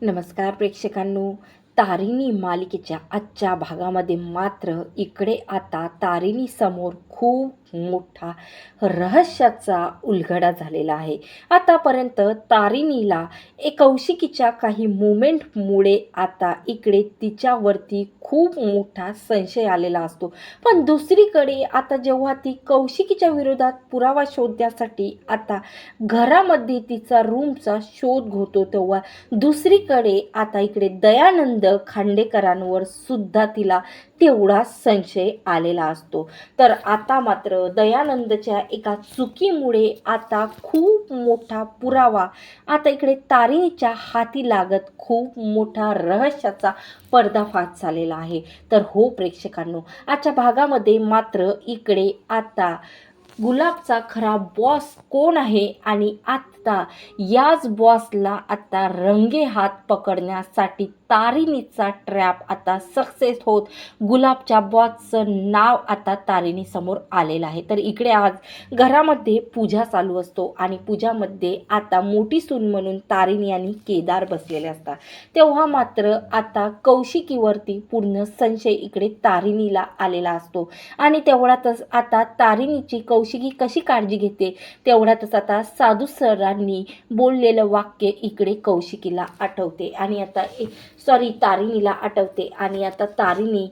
नमस्कार प्रेक्षकांनो. तारिणी मालिकेच्या आजच्या भागामध्ये मात्र इकडे आता तारिणी समोर खूप मोठा रहस्याचा उलगडा झालेला आहे. आतापर्यंत तारिणीला कौशिकीच्या काही मुवमेंटमुळे आता इकडे तिच्यावरती खूप मोठा संशय आलेला असतो. पण दुसरीकडे आता जेव्हा ती कौशिकीच्या विरोधात पुरावा शोधण्यासाठी आता घरामध्ये तिचा रूमचा शोध घेतो, तेव्हा दुसरीकडे आता इकडे दयानंद खांडेकरांवर सुद्धा तिला तेवढा संशय आलेला असतो. तर आता मात्र दयानंदच्या एका चुकीमुळे आता खूप मोठा पुरावा आता इकडे तारिणीच्या हाती लागत खूप मोठा रहस्याचा पर्दाफाश झालेला आहे. तर हो प्रेक्षकांनो, आजच्या भागामध्ये मात्र इकडे आता गुलाबचा खरा बॉस कोण आहे आणि आता याच बॉसला आता रंगेहात पकडण्यासाठी तारिणीचा ट्रॅप आता सक्सेस होत गुलाबच्या बॉसचं नाव आता तारिणीसमोर आलेलं आहे. तर इकडे आज घरामध्ये पूजा चालू असतो आणि पूजामध्ये आता मोठी सून म्हणून तारिणी आणि केदार बसलेले असतात. तेव्हा मात्र आता कौशिकीवरती पूर्ण संशय इकडे तारिणीला आलेला असतो आणि तेवढ्यातच आता तारिणीची कौशिकी कशी काळजी घेते तेवढ्यातच आता साधू सरांनी बोललेलं वाक्य इकडे कौशिकीला आठवते आणि आता तारिणीला आठवते आणि आता तारिणी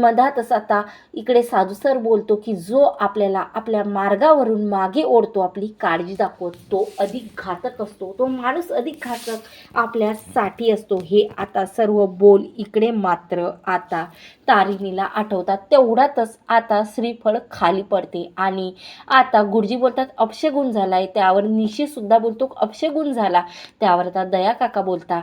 मधातच आता इकडे साधू सर बोलतो की जो आपल्याला आपल्या मार्गावरून मागे ओढतो, आपली काळजी दाखवतो, तो अधिक घातक असतो, तो माणूस अधिक घातक आपल्यासाठी असतो. हे आता सर्व बोल इकडे मात्र आता तारिणीला आठवतात. तेवढ्यातच आता श्रीफळ खाली पडते आणि आता गुरुजी बोलतात अपशगुन झालाय. त्यावर निशी सुद्धा बोलतो अपशगुन झाला. त्यावर आता दया काका बोलता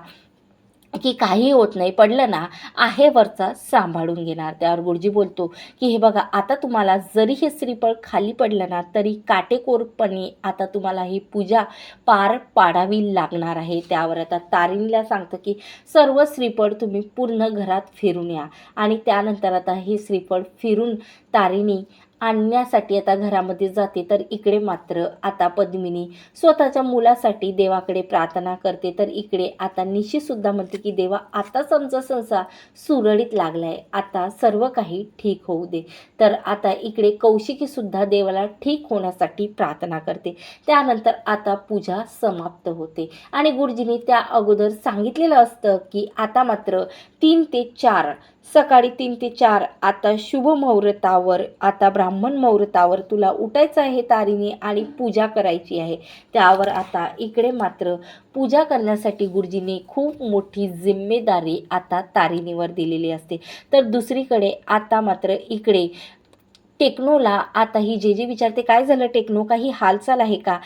की काही होत नाही, पडलं ना आहे वरचा सांभाळून घेणार. त्यावर गुरुजी बोलतो की हे बघा, आता तुम्हाला जरी हे श्रीफळ खाली पडलं ना तरी काटेकोरपणे आता तुम्हाला ही पूजा पार पाडावी लागणार आहे. त्यावर आता तारिणीला सांगतं की सर्व श्रीफळ तुम्ही पूर्ण घरात फिरून या आणि त्यानंतर आता हे श्रीफळ फिरून तारिणी आणण्यासाठी आता घरामध्ये जाते. तर इकडे मात्र आता पद्मिनी स्वतःच्या मुलासाठी देवाकडे प्रार्थना करते. तर इकडे आता निशीसुद्धा म्हणते की देवा, आताच आमचा संसार सुरळीत लागलाय, आता सर्व काही ठीक होऊ दे. तर आता इकडे कौशिकीसुद्धा देवाला ठीक होण्यासाठी प्रार्थना करते. त्यानंतर आता पूजा समाप्त होते आणि गुरुजींनी त्या अगोदर सांगितलेलं असतं की आता मात्र 3 ते 4 सकाळी 3 ते 4 आता शुभ मुहूर्तावर आता ब्राह्मण मुहूर्तावर तुला उठायचं आहे तारिणी आणि पूजा करायची आहे. त्यावर आता इकडे मात्र पूजा करण्यासाठी गुरुजींनी खूप मोठी जिम्मेदारी आता तारिणीवर दिलेली असते. तर दुसरीकडे आता मात्र इकडे टेक्नोला आता ही जे विचारते काय झालं टेक्नो, काही हालचाल आहे का,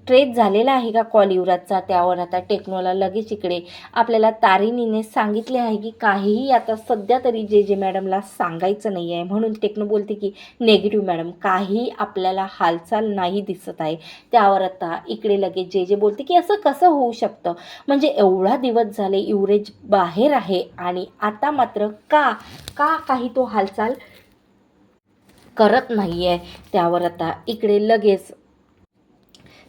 ट्रेस झालेला आहे का कॉल युवराजचा. त्यावर आता टेक्नोला लगेच इकडे आपल्याला तारिणीने सांगितले आहे की काहीही आता सध्या तरी जे मॅडमला सांगायचं नाही आहे. म्हणून टेक्नो बोलते की नेगेटिव्ह मॅडम, काही आपल्याला हालचाल नाही दिसत आहे. त्यावर आता इकडे लगेच जे बोलते की असं कसं होऊ शकतं, म्हणजे एवढा दिवस झाले युवरेज बाहेर आहे आणि आता मात्र का का काही तो हालचाल करत नाही आहे. त्यावर आता इकडे लगेच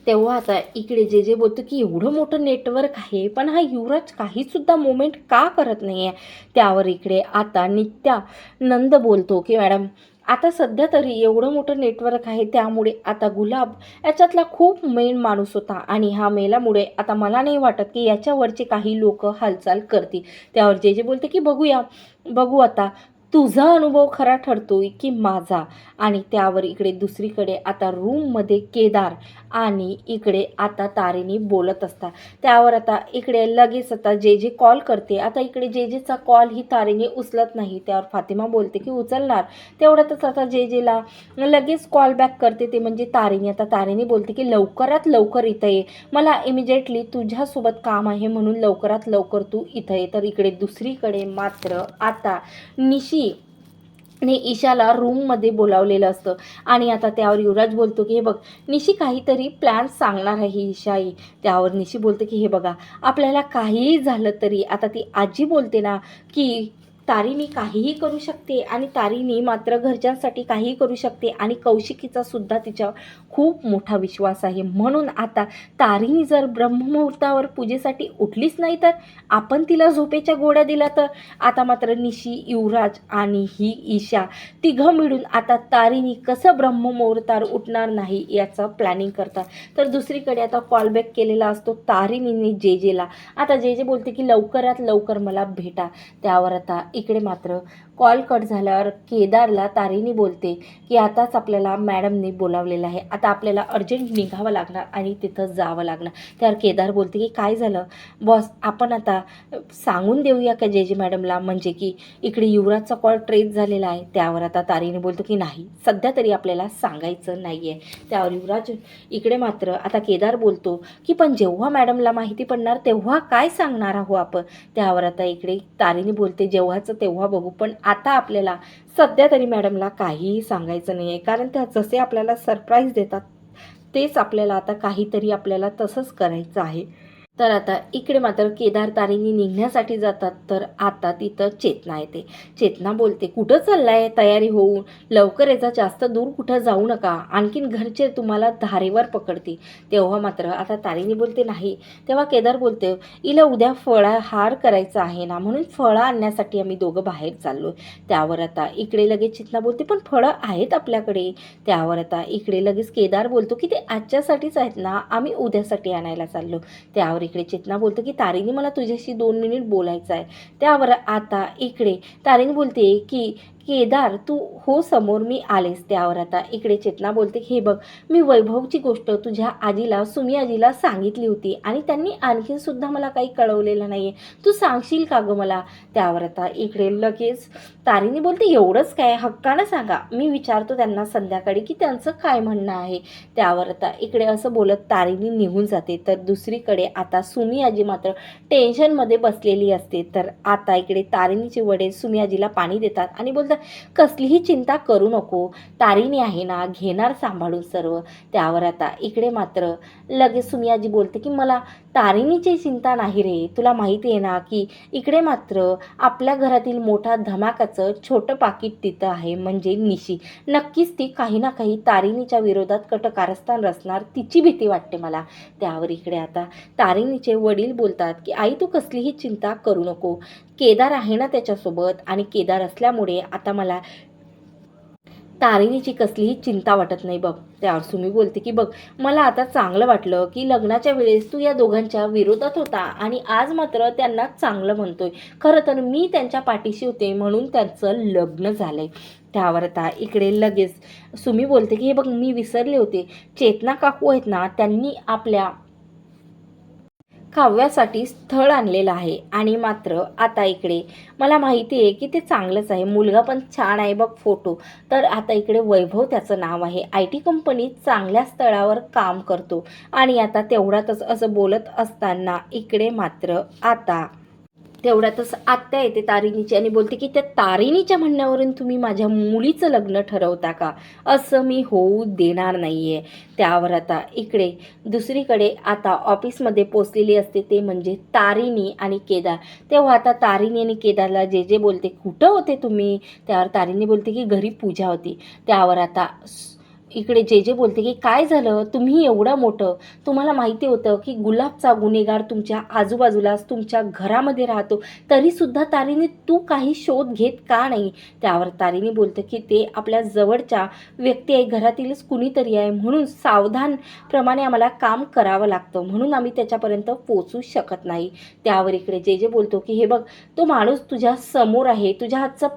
तेव्हा आता इकडे जे बोलतो की एवढं मोठं नेटवर्क आहे पण हा युवराज काहीसुद्धा मुवमेंट का करत नाही आहे. त्यावर इकडे आता नित्यानंद बोलतो की मॅडम, आता सध्या तरी एवढं मोठं नेटवर्क आहे त्यामुळे आता गुलाब याच्यातला खूप मेन माणूस होता आणि हा मेल्यामुळे आता मला नाही वाटत की याच्यावरचे काही लोक हालचाल करतील. त्यावर जे बोलते की बघू आता तुझा अनुभव खरा ठरतोय की माझा. आणि त्यावर इकडे दुसरीकडे आता रूममध्ये केदार आणि इकडे आता तारिणी बोलत असतात. त्यावर आता इकडे लगेच आता जे कॉल करते. आता इकडे जेचा कॉल ही तारिणी उचलत नाही. त्यावर फातिमा बोलते की उचलणार. तेवढ्यातच आता जेला लगेच कॉल बॅक करते, ते म्हणजे तारिणी. आता तारिणी बोलते की लवकरात लवकर इथं ये, मला इमिजिएटली तुझ्यासोबत काम आहे, म्हणून लवकरात लवकर तू इथं ये. तर इकडे दुसरीकडे मात्र आता निशी ने ईशाला रूममध्ये बोलावलेलं असतं आणि आता त्यावर युवराज बोलतो की हे बघ निशी, काहीतरी प्लॅन सांगणार आहे ईशाई. त्यावर निशी बोलते की हे बघा, आपल्याला काहीही झालं तरी आता ती आजी बोलते ना की तारिणी काहीही करू शकते आणि तारिणी मात्र घरच्यांसाठी काहीही करू शकते आणि कौशिकीचा सुद्धा तिच्यावर खूप मोठा विश्वास आहे. म्हणून आता तारिणी जर ब्रह्ममुहूर्तावर पूजेसाठी उठलीच नाही तर आपण तिला झोपेच्या गोळ्या दिल्या तर आता मात्र निशी, युवराज आणि ही ईशा तिघं मिळून आता तारिणी कसं ब्रह्ममुहूर्तावर उठणार नाही याचं प्लॅनिंग करतात. तर दुसरीकडे आता कॉलबॅक केलेला असतो तारिणीने जेजेला. आता जे बोलते की लवकरात लवकर मला भेटा. त्यावर आता इकडे मात्र कॉल कट झाल्यावर केदारला तारिणी बोलते की आताच आपल्याला मॅडमने बोलावलेलं आहे, आता आपल्याला अर्जंट निघावं लागणार आणि तिथं जावं लागणार. त्यावर केदार बोलते की काय झालं बॉस, आपण आता सांगून देऊया का जे मॅडमला, म्हणजे की इकडे युवराजचा कॉल ट्रेस झालेला आहे. त्यावर आता तारिणी बोलतो की नाही, सध्या तरी आपल्याला सांगायचं नाही आहे. त्यावर युवराज इकडे मात्र आता केदार बोलतो की पण जेव्हा मॅडमला माहिती पडणार तेव्हा काय सांगणार आहो आपण. त्यावर आता इकडे तारिणी बोलते जेव्हाचं तेव्हा बघू, पण आता आपल्याला सध्या तरी मॅडमला काहीही सांगायचं नाही आहे, कारण त्या जसे आपल्याला सरप्राईज देतात तेच आपल्याला आता काहीतरी आपल्याला तसंच करायचं आहे. तर आता इकडे मात्र केदार तारिणी निघण्यासाठी जातात. तर आता तिथं चेतना येते. चेतना बोलते कुठं चाललाय तयारी होऊन, लवकर यायचा, जास्त दूर कुठं जाऊ नका, आणखीन घरचे तुम्हाला धारेवर पकडते. तेव्हा मात्र आता तारिणी बोलते नाही. तेव्हा केदार बोलते हिला उद्या फळाहार करायचा आहे ना, म्हणून फळं आणण्यासाठी आम्ही दोघं बाहेर चाललो. त्यावर आता इकडे लगेच चेतना बोलते पण फळं आहेत आपल्याकडे. त्यावर आता इकडे लगेच केदार बोलतो की ते आजच्यासाठीच आहेत ना, आम्ही उद्यासाठी आणायला चाललो. त्यावर इकडे चेतना बोलतो की तारिणी मला तुझ्याशी 2 मिनिट बोलायचं आहे. त्यावर आता इकडे तारिणी बोलते की केदार तू हो समोर, मी आलेस. त्यावर आता इकडे चेतना बोलते हे बघ, मी वैभवची गोष्ट तुझ्या आजीला, सुमी आजीला सांगितली होती आणि त्यांनी आणखीन सुद्धा मला काही कळवलेलं नाही आहे, तू सांगशील का गं मला. त्यावर आता इकडे लगेच तारिणी बोलते एवढंच काय, हक्कानं सांगा, मी विचारतो त्यांना संध्याकाळी की त्यांचं काय म्हणणं आहे. त्यावर आता इकडे असं बोलत तारिणी निघून जाते. तर दुसरीकडे आता सुमी आजी मात्र टेन्शनमध्ये बसलेली असते. तर आता इकडे तारिणीचे वडील सुमी आजीला पाणी देतात आणि बोलतात कसलीही चिंता करू नको, तारिणी आहे ना, घेणार सांभाळून सर्व. त्यावर आता इकडे मात्र लगेच सुमी आजी बोलते की मला तारिणीची चिंता नाही रे, तुला माहिती आहे ना की इकडे मात्र आपल्या घरातील मोठा धमाकाचं छोटं पाकीट तिथं आहे, म्हणजे निशी. नक्कीच ती काही ना काही तारिणीच्या विरोधात कटकारस्थान रचणार, तिची भीती वाटते मला. त्यावर इकडे आता तारिणीचे वडील बोलतात की आई तू कसलीही चिंता करू नको, केदार आहे ना त्याच्यासोबत, आणि केदार असल्यामुळे आता मला तारिणीची कसलीही चिंता वाटत नाही बघ. त्यावर सुमी बोलते की बघ, मला आता चांगलं वाटलं की लग्नाच्या वेळेस तू या दोघांच्या विरोधात होता आणि आज मात्र त्यांना चांगलं म्हणतोय. खरं तर मी त्यांच्या पाठीशी होते म्हणून त्यांचं लग्न झालंय. त्यावर आता इकडे लगेच सुमी बोलते की हे बघ, मी विसरले होते, चेतना काकू आहेत ना, त्यांनी आपल्या काव्यासाठी स्थळ आणलेलं आहे आणि मात्र आता इकडे मला माहिती आहे की ते चांगलंच आहे, मुलगा पण छान आहे बघ फोटो. तर आता इकडे वैभव त्याचं नाव आहे, IT कंपनीत चांगल्या स्थळावर काम करतो. आणि आता तेवढ्यातच असं बोलत असताना इकडे मात्र आता तेवढ्यातच आत्या येते तारिणीची आणि बोलते की त्या तारिणीच्या म्हणण्यावरून तुम्ही माझ्या मुलीचं लग्न ठरवता का, असं मी होऊ देणार नाही आहे. त्यावर आता इकडे दुसरीकडे आता ऑफिसमध्ये पोचलेली असते ते म्हणजे तारिणी आणि केदार. तेव्हा आता तारिणी आणि केदारला जे बोलते कुठं होते तुम्ही. त्यावर तारिणी बोलते की घरी पूजा होती. त्यावर आता इकडे जे बोलते की काय झालं, तुम्ही एवढं मोठं, तुम्हाला माहिती होतं की गुलाबचा गुन्हेगार तुमच्या आजूबाजूलाच तुमच्या घरामध्ये राहतो, तरीसुद्धा तारिणी तू काही शोध घेत का नाही. त्यावर तारिणी बोलते की ते आपल्या जवळच्या व्यक्ती आहे, घरातीलच कुणीतरी आहे, म्हणून सावधानप्रमाणे आम्हाला काम करावं लागतं, म्हणून आम्ही त्याच्यापर्यंत पोचू शकत नाही. त्यावर इकडे जे बोलतो की हे बघ, तो माणूस तुझ्या समोर आहे, तुझ्या हातचा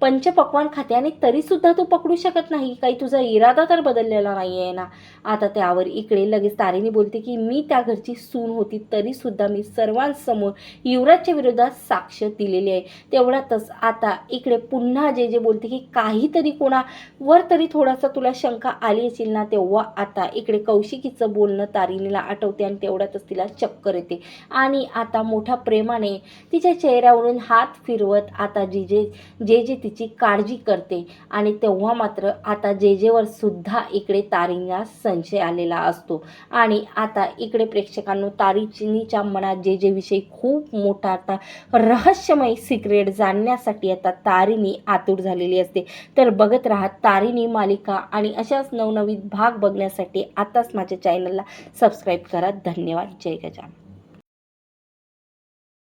पंचपक्वान खाते आणि तरीसुद्धा तू पकडू शकत नाही, काही तुझा इरादा तर बदललेला नाही आहे ना. आता त्यावर इकडे लगेच तारिणी बोलते की मी त्या घरची सून होती तरीसुद्धा मी सर्वांसमोर युवराजच्या विरोधात साक्ष दिलेली आहे. तेवढ्यातच आता इकडे पुन्हा जे बोलते की काहीतरी कोणावर तरी थोडासा तुला शंका आली असेल ना. तेव्हा आता इकडे कौशिकीचं बोलणं तारिणीला आठवते आणि तेवढ्यातच तिला चक्कर येते आणि आता मोठ्या प्रेमाने तिच्या चेहऱ्यावरून हात फिरवत आता जे तिची काळजी करते. आणि तेव्हा मात्र आता जेवर सुद्धा इकडे तारीला संशय आलेला असतो आणि आता इकडे प्रेक्षकांनो तारीनीच्या मनात जे जे विषय खूप मोठा आता रहस्यमय सिक्रेट जाणण्यासाठी आता तारीनी आतुर झालेली असते. तर बघत राहा तारीनी मालिका आणि अशाच नवनवीन भाग बघण्यासाठी आताच माझ्या चॅनलला सबस्क्राईब करा. धन्यवाद. जय गजानन.